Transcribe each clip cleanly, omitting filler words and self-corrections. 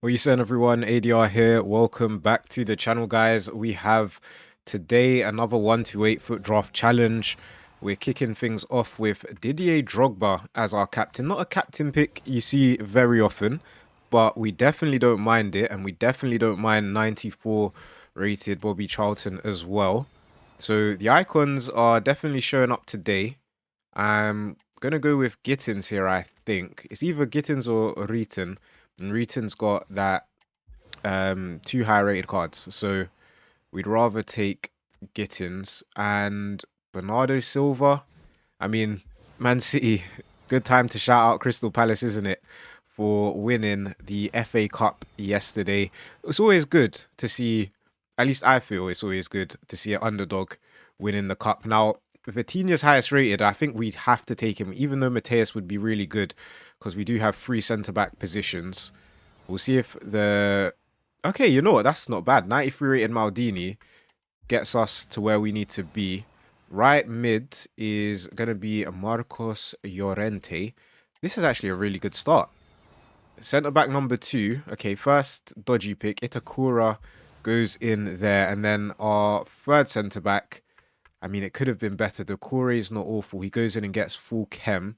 What you saying, everyone? ADR here. Welcome back to the channel, guys. We have today another 1-8 FUT Draft challenge. We're kicking things off with Didier Drogba as our captain. Not a captain pick you see very often, but we definitely don't mind it, and we definitely don't mind 94 rated Bobby Charlton as well. So the icons are definitely showing up today. I'm gonna go with Gittins here. I think it's either Gittins or Rieten. And Rieten's got that 2 high rated cards, so we'd rather take Gittins and Bernardo Silva. I mean, Man City, good time to shout out Crystal Palace, isn't it, for winning the FA Cup yesterday. It's always good to see, at least I feel it's always good to see an underdog winning the cup. Now, Vitinha's highest rated, I think we'd have to take him, even though Mateus would be really good, because we do have 3 centre-back positions. We'll see if the... Okay, you know what? That's not bad. 93 rated Maldini gets us to where we need to be. Right mid is going to be Marcos Llorente. This is actually a really good start. Centre-back number 2. Okay, first dodgy pick. Itakura goes in there. And then our third centre-back... I mean, it could have been better. Doucouré is not awful. He goes in and gets full chem.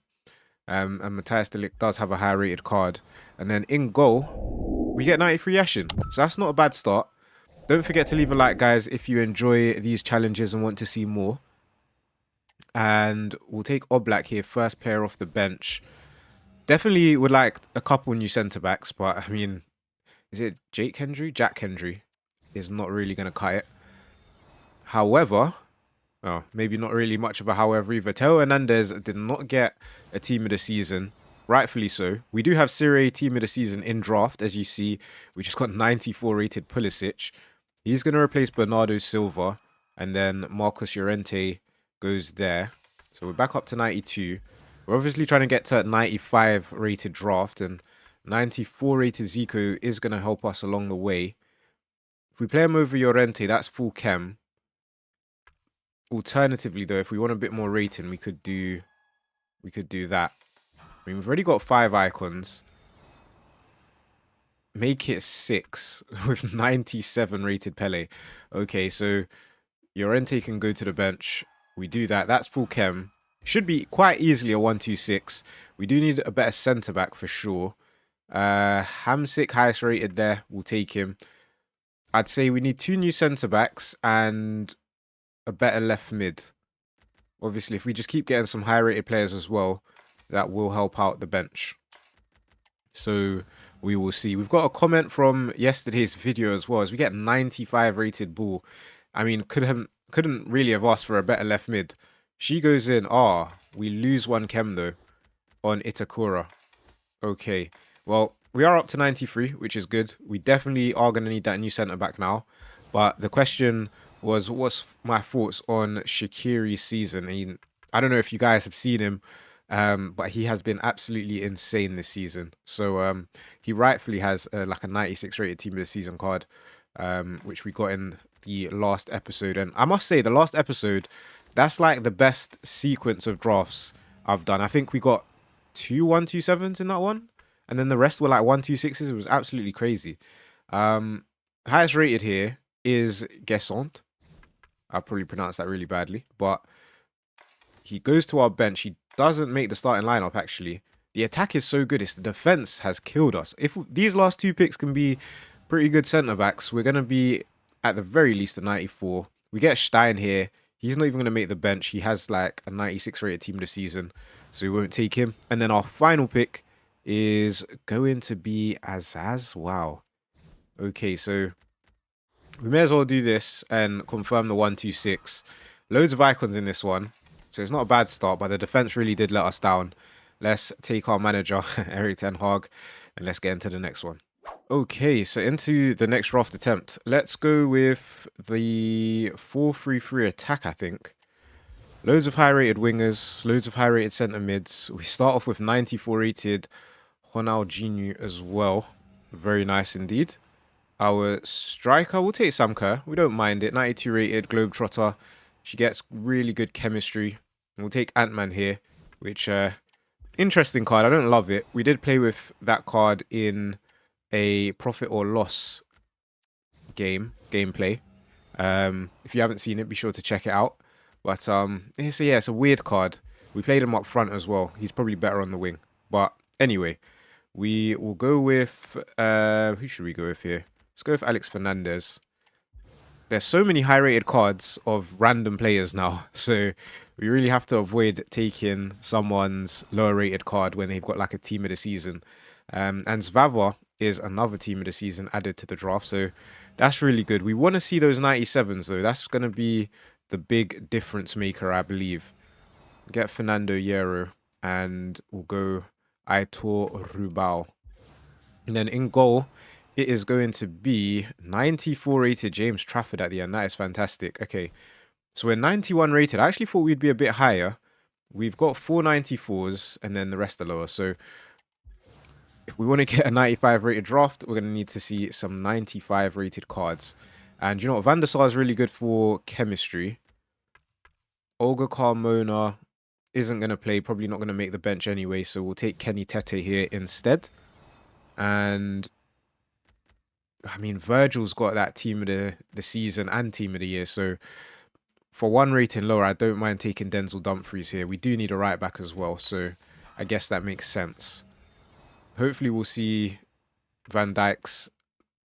And Matthias de Ligt does have a high rated card. And then in goal, we get 93 Yashin. So that's not a bad start. Don't forget to leave a like, guys, if you enjoy these challenges and want to see more. And we'll take Oblak here, first player off the bench. Definitely would like a couple new centre-backs, but I mean, is it Jake Hendry? Jack Hendry is not really going to cut it. However... Oh, maybe not really much of a however either. Teo Hernandez did not get a team of the season. Rightfully so. We do have Serie team of the season in draft, as you see. We just got 94 rated Pulisic. He's going to replace Bernardo Silva. And then Marcos Llorente goes there. So we're back up to 92. We're obviously trying to get to 95 rated draft. And 94 rated Zico is going to help us along the way. If we play him over Llorente, that's full chem. Alternatively, though, if we want a bit more rating, we could do that. I mean, we've already got 5 icons. Make it 6 with 97 rated Pele. Okay, so Llorente can go to the bench. We do that. That's full chem. Should be quite easily a 1-2-6. We do need a better centre back for sure. Hamsik, highest rated there. We'll take him. I'd say we need 2 new centre backs and a better left mid. Obviously, if we just keep getting some high rated players as well, that will help out the bench. So we will see. We've got a comment from yesterday's video as well, as we get 95 rated Ball. I mean, couldn't really have asked for a better left mid. She goes in. We lose 1 chem though on Itakura. Okay, well, we are up to 93, which is good. We definitely are going to need that new centre back now. But the question was, what's my thoughts on Shaqiri's season? I don't know if you guys have seen him, but he has been absolutely insane this season. So he rightfully has like a 96 rated team of the season card, which we got in the last episode. And I must say, the last episode, that's like the best sequence of drafts I've done. I think we got 2 1-2-7s in that one, and then the rest were like 1-2-6s. It was absolutely crazy. Highest rated here is Gesson. I'll probably pronounce that really badly, but he goes to our bench. He doesn't make the starting lineup, actually. The attack is so good. It's the defense has killed us. If these last 2 picks can be pretty good centre-backs, we're going to be, at the very least, a 94. We get Stein here. He's not even going to make the bench. He has, like, a 96 rated team this season, so we won't take him. And then our final pick is going to be Azaz. Wow. Okay, so we may as well do this and confirm the 1-2-6. Loads of icons in this one, so it's not a bad start, but the defense really did let us down. Let's take our manager, Erik ten Hag, and let's get into the next one. Okay, so into the next draft attempt. Let's go with the 4-3-3 attack, I think. Loads of high-rated wingers, loads of high-rated centre mids. We start off with 94 rated Ronaldinho as well. Very nice indeed. Our striker, we'll take Samka. We don't mind it. 92 rated Globetrotter. She gets really good chemistry. And we'll take Ant-Man here, which, interesting card. I don't love it. We did play with that card in a profit or loss gameplay. If you haven't seen it, be sure to check it out. But it's a weird card. We played him up front as well. He's probably better on the wing. But anyway, we will go with who should we go with here? Let's go with Alex Fernandez. There's so many high-rated cards of random players now, so we really have to avoid taking someone's lower-rated card when they've got like a team of the season. And Zvava is another team of the season added to the draft, so that's really good. We want to see those 97s though. That's going to be the big difference maker, I believe. Get Fernando Hierro, and we'll go Aitor Rubal. And then in goal, it is going to be 94 rated James Trafford at the end. That is fantastic. Okay, so we're 91 rated. I actually thought we'd be a bit higher. We've got 494s, and then the rest are lower. So if we want to get a 95 rated draft, we're going to need to see some 95 rated cards. And you know what? Van der Sar is really good for chemistry. Olga Carmona isn't going to play. Probably not going to make the bench anyway. So we'll take Kenny Tete here instead. And I mean, Virgil's got that team of the season and team of the year. So for one rating lower, I don't mind taking Denzel Dumfries here. We do need a right back as well. So I guess that makes sense. Hopefully we'll see Van Dijk's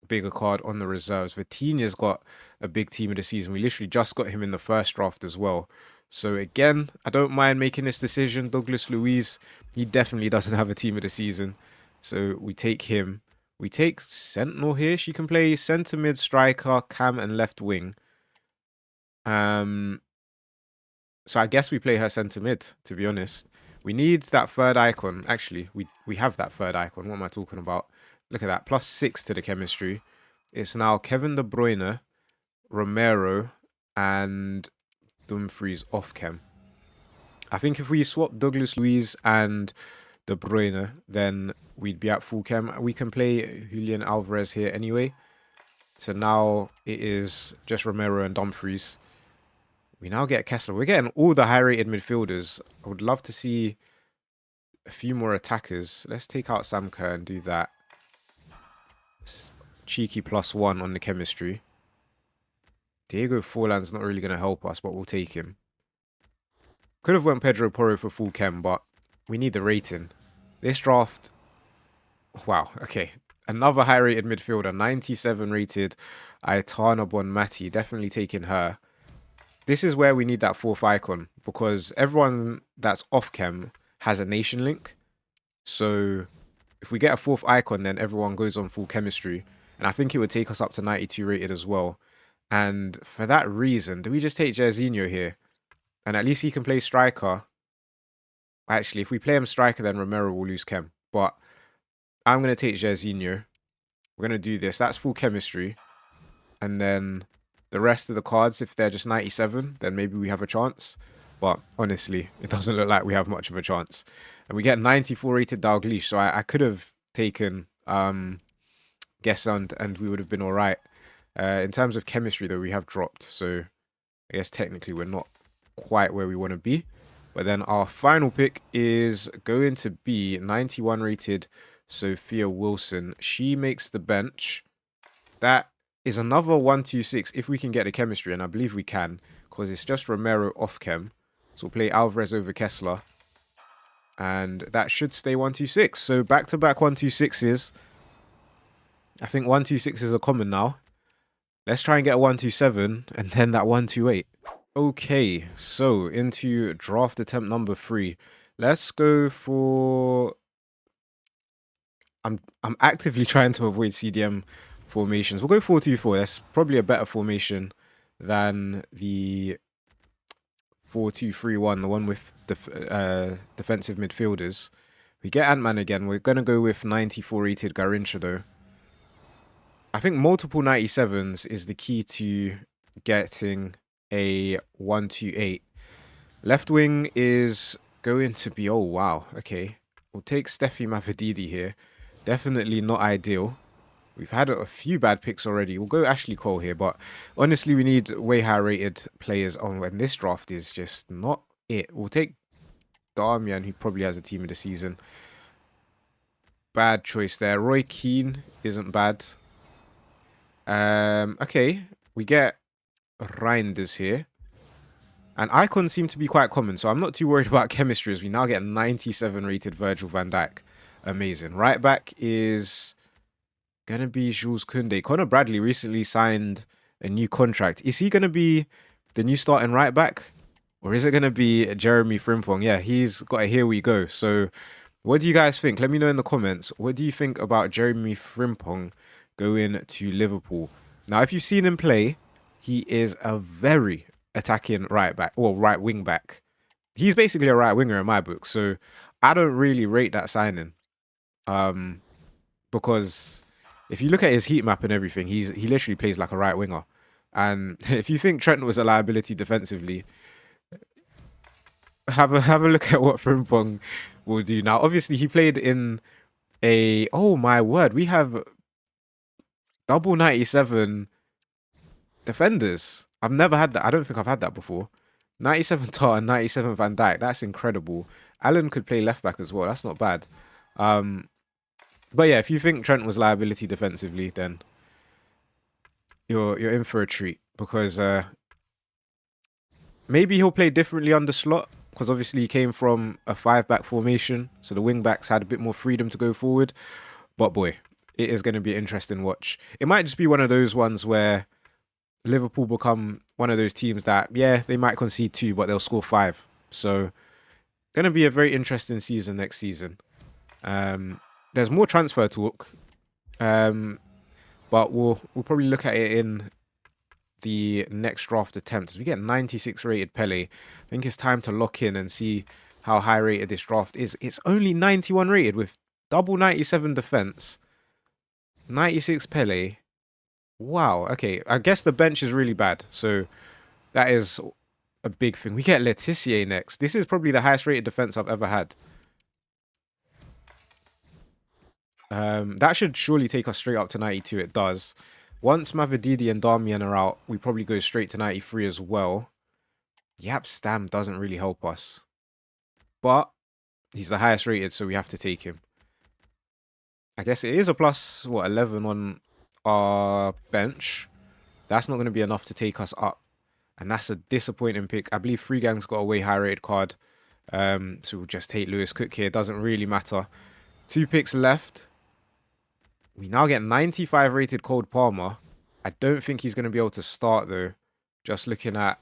bigger card on the reserves. Vitinha's got a big team of the season. We literally just got him in the first draft as well. So again, I don't mind making this decision. Douglas Luiz, he definitely doesn't have a team of the season. So we take him. We take Sentinel here. She can play centre mid, striker, cam, and left wing. So I guess we play her centre mid, to be honest. We need that third icon. Actually, we have that third icon. What am I talking about? Look at that. +6 to the chemistry. It's now Kevin De Bruyne, Romero, and Dumfries off chem. I think if we swap Douglas Luiz and De Bruyne, then we'd be at full chem. We can play Julian Alvarez here anyway. So now it is just Romero and Dumfries. We now get Kessler. We're getting all the high-rated midfielders. I would love to see a few more attackers. Let's take out Sam Kerr and do that. Cheeky +1 on the chemistry. Diego Forlan's not really going to help us, but we'll take him. Could have went Pedro Porro for full chem, but we need the rating. This draft... Wow, okay. Another high-rated midfielder. 97 rated Aitana Bonmati. Definitely taking her. This is where we need that fourth icon, because everyone that's off chem has a nation link. So if we get a fourth icon, then everyone goes on full chemistry. And I think it would take us up to 92 rated as well. And for that reason, do we just take Jairzinho here? And at least he can play striker. Actually, if we play him striker, then Romero will lose chem. But I'm going to take Jairzinho. We're going to do this. That's full chemistry. And then the rest of the cards, if they're just 97, then maybe we have a chance. But honestly, it doesn't look like we have much of a chance. And we get 94 rated Dalglish. So I could have taken Gesund and we would have been all right. In terms of chemistry, though, we have dropped. So I guess technically we're not quite where we want to be. But then our final pick is going to be 91 rated Sophia Wilson. She makes the bench. That is another 126 if we can get the chemistry, and I believe we can, because it's just Romero off chem. So we'll play Alvarez over Kessler. And that should stay 126. So back-to-back 126s. I think 126s are common now. Let's try and get a 127 and then that 128. Okay, so into draft attempt number 3. Let's go for... I'm actively trying to avoid CDM formations. We'll go 4-2-4. That's probably a better formation than the 4-2-3-1, the one with the defensive midfielders. We get Ant-Man again. We're going to go with 94 rated Garrincha though. I think multiple 97s is the key to getting a 128. Left wing is going to be... Oh, wow. Okay. We'll take Steffi Mavadidi here. Definitely not ideal. We've had a few bad picks already. We'll go Ashley Cole here, but honestly, we need way higher rated players on, and this draft is just not it. We'll take Darmian, who probably has a team of the season. bad choice there. Roy Keane isn't bad. Okay, we get Reinders here. And icons seem to be quite common, so I'm not too worried about chemistry as we now get 97 rated Virgil van Dijk. Amazing. Right back is going to be Jules Koundé. Conor Bradley recently signed a new contract. Is he going to be the new starting right back? Or is it going to be Jeremy Frimpong? Yeah, he's got a here we go. So what do you guys think? Let me know in the comments. What do you think about Jeremy Frimpong going to Liverpool? Now, if you've seen him play, he is a very attacking right back or right wing back. He's basically a right winger in my book. So I don't really rate that signing. Because if you look at his heat map and everything, he literally plays like a right winger. And if you think Trent was a liability defensively, have a look at what Frimpong will do. Now, obviously, he played in a... Oh, my word. We have double 97 defenders. I've never had that. I don't think I've had that before. 97 Tar and 97 Van Dijk. That's incredible. Allen could play left back as well. That's not bad. But yeah, if you think Trent was liability defensively, then you're in for a treat. Because maybe he'll play differently on the slot. Because obviously he came from a 5-back formation. So the wing-backs had a bit more freedom to go forward. But boy, it is going to be an interesting watch. It might just be one of those ones where Liverpool become one of those teams that, yeah, they might concede 2, but they'll score 5. So going to be a very interesting season next season. There's more transfer talk. But we'll probably look at it in the next draft attempt. As we get 96 rated Pele, I think it's time to lock in and see how high rated this draft is. It's only 91 rated with double 97 defense, 96 Pele. Wow. Okay, I guess the bench is really bad, so that is a big thing. We get Letitia next. This is probably the highest rated defense I've ever had. That should surely take us straight up to 92. It does. Once Mavididi and Darmian are out, we probably go straight to 93 as well. Yap Stam doesn't really help us. But he's the highest rated, so we have to take him. I guess it is a plus, what, 11 on our bench. That's not going to be enough to take us up. And that's a disappointing pick. I believe Free Gang's got a way high rated card. So we'll just take Lewis Cook here. Doesn't really matter. 2 picks left. We now get 95 rated Cole Palmer. I don't think he's going to be able to start though. Just looking at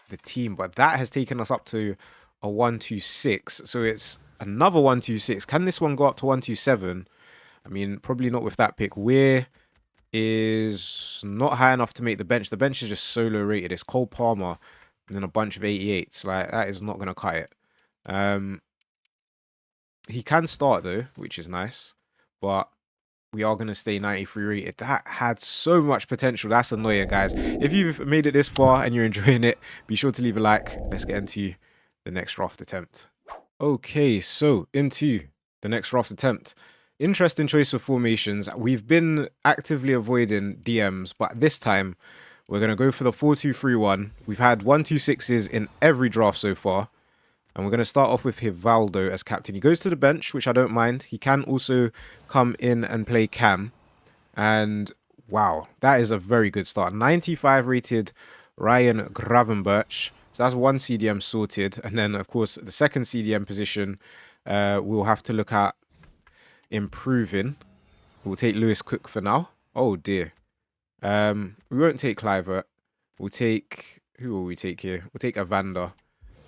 the team. But that has taken us up to a 126. So it's another 126. Can this one go up to 127? I mean, probably not with that pick. Weir is not high enough to make the bench. The bench is just so low rated. It's Cole Palmer and then a bunch of 88s. Like, that is not going to cut it. He can start though, which is nice. But we are going to stay 93 rated. That had so much potential. That's annoying, guys. If you've made it this far and you're enjoying it, be sure to leave a like. Let's get into the next draft attempt. Okay, so into the next draft attempt. Interesting choice of formations. We've been actively avoiding DMs, but this time we're going to go for the 4-2-3-1. We've had 1-2-6s in every draft so far. And we're going to start off with Hivaldo as captain. He goes to the bench, which I don't mind. He can also come in and play cam. And wow, that is a very good start. 95 rated Ryan Gravenberch. So that's one CDM sorted. And then, of course, the second CDM position, we'll have to look at improving. We'll take Lewis Cook for now. Oh, dear. We won't take Clivert. We'll take... Who will we take here? We'll take Evander.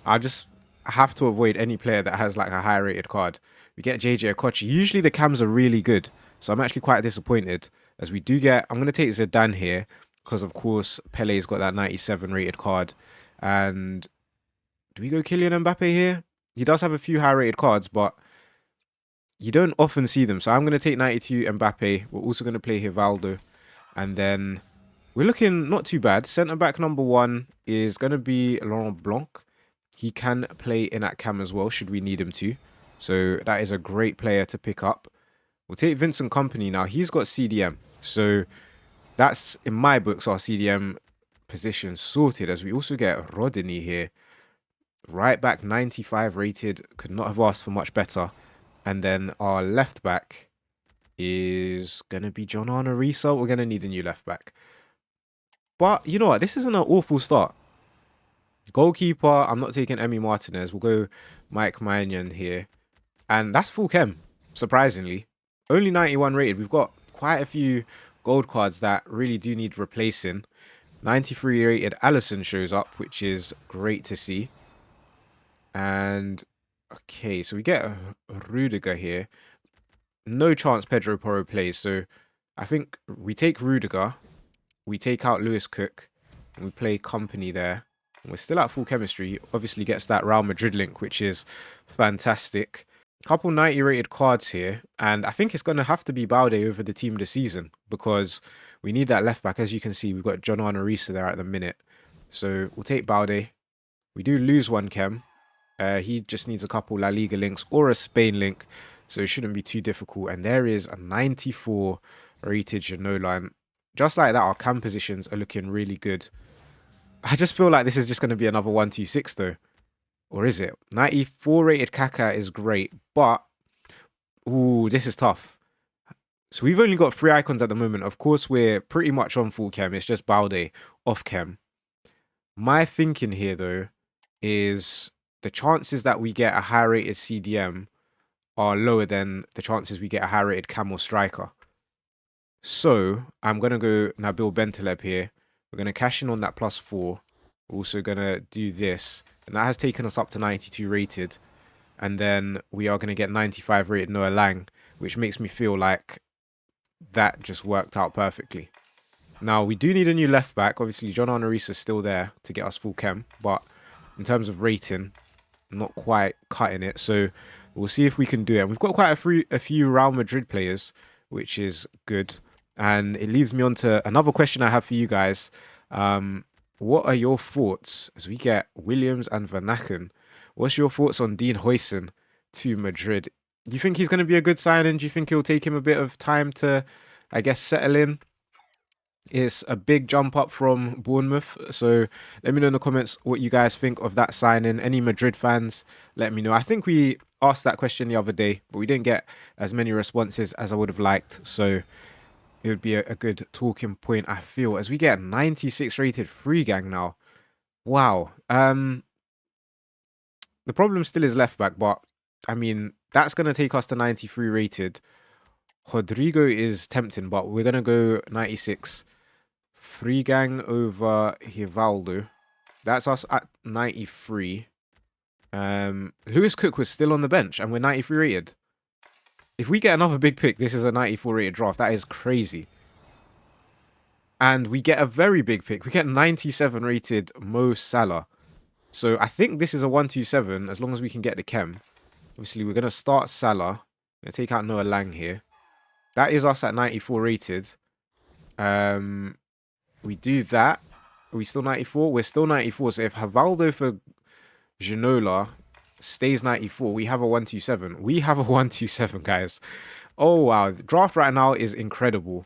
I have to avoid any player that has like a high rated card. We get JJ Okocha. Usually the cams are really good, so I'm actually quite disappointed as we do get... I'm going to take Zidane here because, of course, Pele's got that 97 rated card. And do we go Kylian Mbappe here? He does have a few high rated cards, but you don't often see them. So I'm going to take 92 Mbappe. We're also going to play Hivaldo. And then we're looking not too bad. Centre-back number 1 is going to be Laurent Blanc. He can play in at cam as well, should we need him to. So that is a great player to pick up. We'll take Vincent Kompany now. He's got CDM. So that's, in my books, our CDM position sorted. As we also get Rodney here. Right back, 95 rated. Could not have asked for much better. And then our left back is going to be John Arnorisa. We're going to need a new left back. But you know what? This isn't an awful start. Goalkeeper, I'm not taking Emi Martinez. We'll go Mike Maignan here. And that's full chem, surprisingly. Only 91 rated. We've got quite a few gold cards that really do need replacing. 93 rated Allison shows up, which is great to see. And, okay, so we get a Rudiger here. No chance Pedro Porro plays, so I think we take Rudiger. We take out Lewis Cook. And we play Company there. We're still at full chemistry. He obviously gets that Real Madrid link, which is fantastic. Couple 90 rated cards here. And I think it's going to have to be Balde over the team of the season because we need that left back. As you can see, we've got John Arnorisa there at the minute. So we'll take Balde. We do lose one chem. He just needs a couple La Liga links or a Spain link. So it shouldn't be too difficult. And there is a 94 rated Ginola. And just like that, our cam positions are looking really good. I just feel like this is just going to be another 126 though. Or is it? 94 rated Kaka is great, but ooh, this is tough. So we've only got 3 icons at the moment. Of course, we're pretty much on full chem. It's just Balde off chem. My thinking here though is the chances that we get a high rated CDM are lower than the chances we get a high rated cam or striker. So I'm going to go Nabil Bentaleb here. We're going to cash in on that +4. We're also going to do this. And that has taken us up to 92 rated. And then we are going to get 95 rated Noah Lang, which makes me feel like that just worked out perfectly. Now, we do need a new left back. Obviously, John Arnorisa is still there to get us full chem. But in terms of rating, not quite cutting it. So we'll see if we can do it. And we've got quite a few Real Madrid players, which is good. And it leads me on to another question I have for you guys. What are your thoughts as we get Williams and Van Aken? What's your thoughts on Dean Huijsen to Madrid? Do you think he's going to be a good signing? Do you think it'll take him a bit of time to, I guess, settle in? It's a big jump up from Bournemouth. So let me know in the comments what you guys think of that signing. Any Madrid fans, let me know. I think we asked that question the other day, but we didn't get as many responses as I would have liked. So it would be a good talking point, I feel, as we get 96 rated free gang now. Wow. The problem still is left back, but I mean, that's going to take us to 93 rated. Rodrigo is tempting, but we're going to go 96. Free gang over Hivaldo. That's us at 93. Lewis Cook was still on the bench and we're 93 rated. If we get another big pick, this is a 94 rated draft. That is crazy. And we get a very big pick. We get 97 rated Mo Salah. So I think this is a 127 as long as we can get the chem. Obviously, we're going to start Salah. I'm going to take out Noah Lang here. That is us at 94 rated. We do that. Are we still 94? We're still 94. So if Hivaldo for Ginola stays 94, we have a 127. We have a 127, guys. Oh, wow. The draft right now is incredible.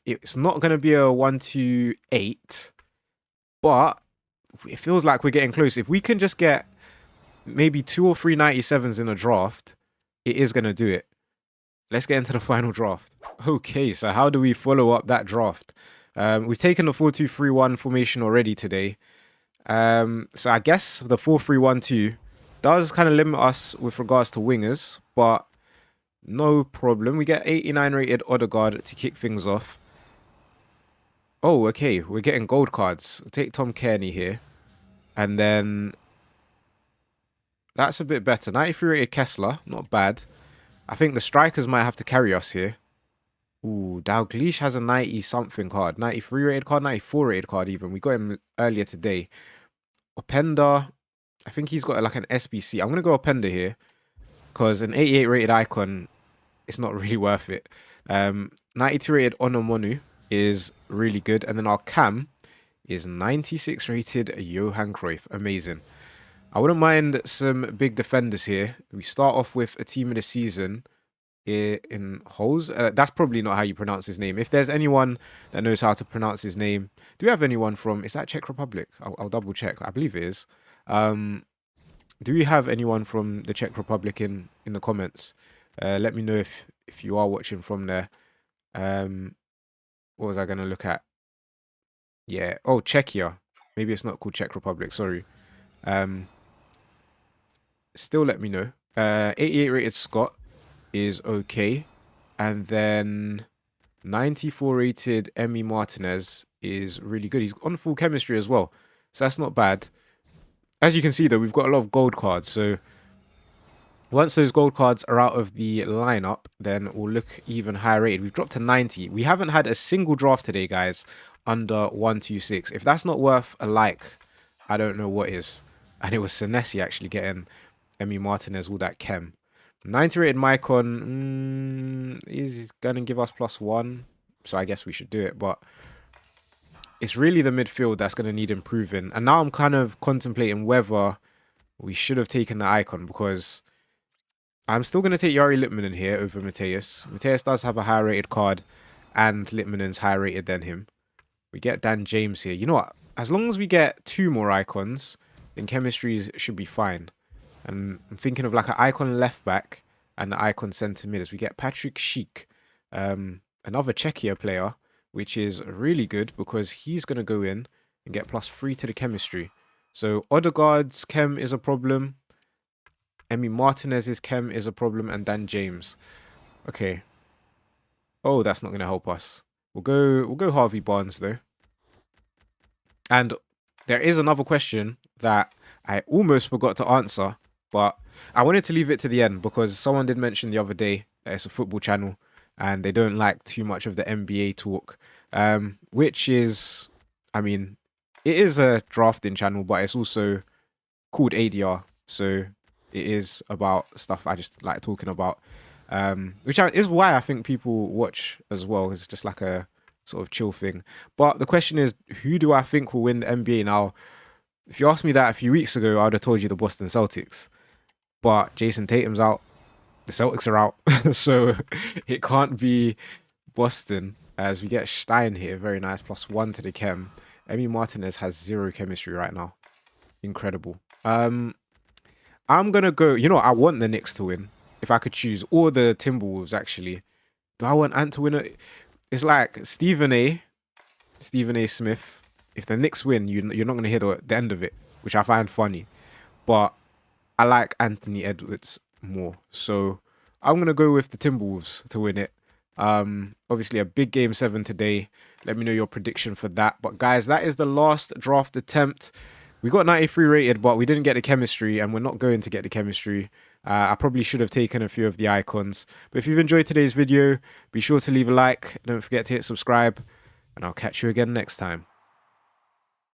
It's not going to be a 128, but it feels like we're getting close. If we can just get maybe 2 or 3 97s in a draft, it is going to do it. Let's get into the final draft. Okay, so how do we follow up that draft? We've taken the 4-2-3-1 formation already today. So I guess the 4-3-1-2 does kind of limit us with regards to wingers, but no problem. We get 89 rated Odegaard to kick things off. Oh, okay. We're getting gold cards. We'll take Tom Kearney here. And then that's a bit better. 93 rated Kessler. Not bad. I think the strikers might have to carry us here. Ooh, Dalglish has a 90-something card. 93 rated card, 94 rated card even. We got him earlier today. Openda, I think he's got like an SBC. I'm going to go Openda here. Because an 88 rated icon, it's not really worth it. 92 rated Onomonu is really good. And then our cam is 96 rated Johan Cruyff. Amazing. I wouldn't mind some big defenders here. We start off with a team of the season in Holes. That's probably not how you pronounce his name. If there's anyone that knows how to pronounce his name, do we have anyone from, is that Czech Republic? I'll double check. I believe it is. Do we have anyone from the Czech Republic in the comments? Let me know if you are watching from there. What was I gonna look at? Yeah. Oh, Czechia. Maybe it's not called Czech Republic. Sorry. Still let me know. 88 rated Scott is okay. And then 94 rated Emmy Martinez is really good. He's on full chemistry as well. So that's not bad. As you can see, though, we've got a lot of gold cards. So once those gold cards are out of the lineup, then we'll look even higher rated. We've dropped to 90. We haven't had a single draft today, guys, under 126. If that's not worth a like, I don't know what is. And it was Senesi actually getting Emmy Martinez, all that chem. 90 rated Mycon is going to give us +1. So I guess we should do it. But it's really the midfield that's going to need improving. And now I'm kind of contemplating whether we should have taken the icon, because I'm still going to take Yari Litmanen here over Mateus. Mateus does have a higher rated card, and Litmanen's higher rated than him. We get Dan James here. You know what? As long as we get 2 more icons, then chemistries should be fine. And I'm thinking of like an icon left back and an icon centre mid as we get Patrick Schick, another Czechia player, which is really good because he's going to go in and get +3 to the chemistry. So Odegaard's chem is a problem. Emmy Martinez's chem is a problem, and Dan James. Okay. Oh, that's not going to help us. We'll go Harvey Barnes though. And there is another question that I almost forgot to answer, but I wanted to leave it to the end because someone did mention the other day that it's a football channel and they don't like too much of the NBA talk, which is, I mean, it is a drafting channel, but it's also called ADR. So it is about stuff I just like talking about, which is why I think people watch as well. It's just like a sort of chill thing. But the question is, who do I think will win the NBA? Now, if you asked me that a few weeks ago, I would have told you the Boston Celtics. But Jason Tatum's out. The Celtics are out. So it can't be Boston, as we get Stein here. Very nice. +1 to the chem. Emmy Martinez has 0 chemistry right now. Incredible. I'm going to go... You know what? I want the Knicks to win, if I could choose. Or the Timberwolves, actually. Do I want Ant to win it? It's like Stephen A. Smith. If the Knicks win, you're not going to hear the end of it, which I find funny. But I like Anthony Edwards more. So I'm going to go with the Timberwolves to win it. Obviously, a big Game 7 today. Let me know your prediction for that. But guys, that is the last draft attempt. We got 93 rated, but we didn't get the chemistry, and we're not going to get the chemistry. I probably should have taken a few of the icons. But if you've enjoyed today's video, be sure to leave a like. Don't forget to hit subscribe, and I'll catch you again next time.